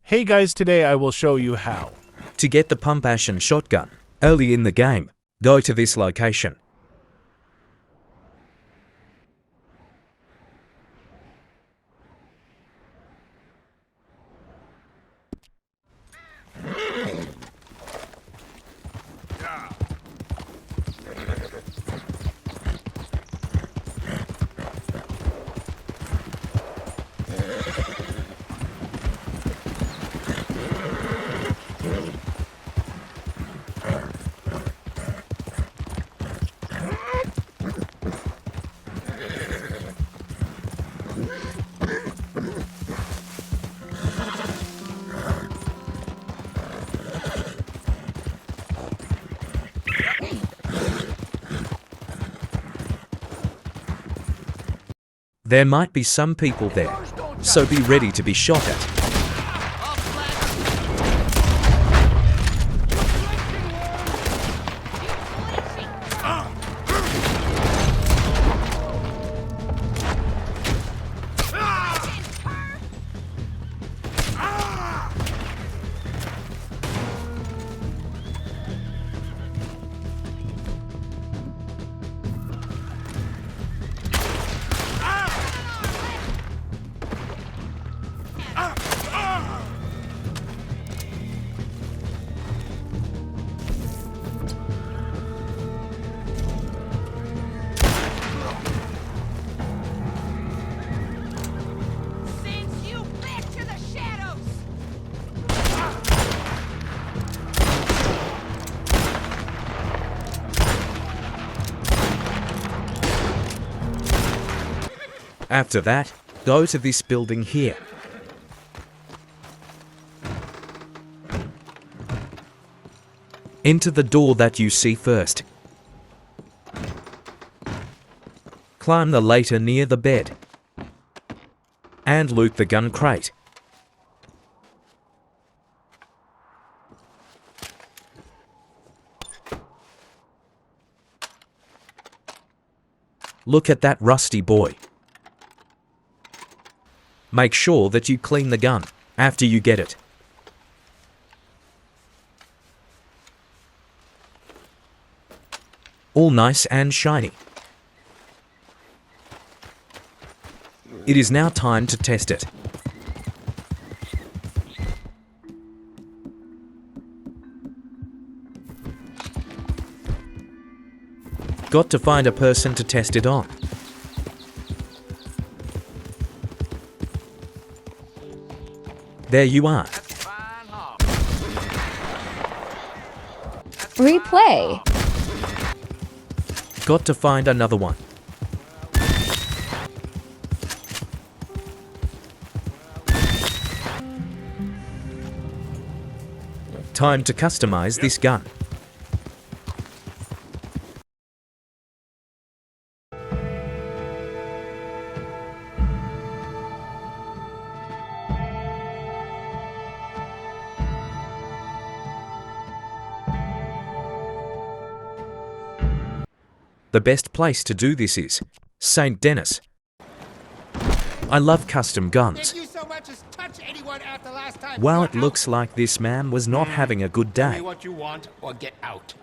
Hey guys, today I will show you how. To get the pump action shotgun early in the game, go to this location. There might be some people there, so be ready to be shot at. After that, go to this building here. Enter the door that you see first. Climb the ladder near the bed. And loot the gun crate. Look at that rusty boy. Make sure that you clean the gun after you get it. All nice and shiny. It is now time to test it. Got to find a person to test it on. There you are. Replay. Got to find another one. Time to customize this gun. The best place to do this is St. Denis. I love custom guns. Well, it looks like this man was not having a good day. What you want or get out.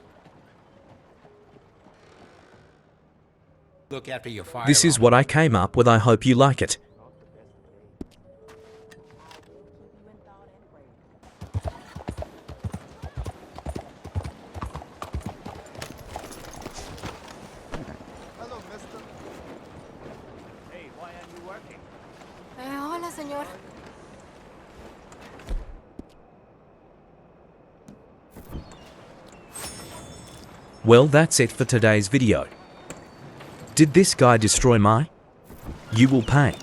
Look after your firearm. This is what I came up with. I hope you like it. Hola, señor. Well, that's it for today's video. Did this guy destroy my? You will pay.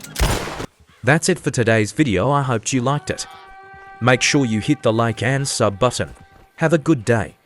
That's it for today's video. I hope you liked it. Make sure you hit the like and sub button. Have a good day.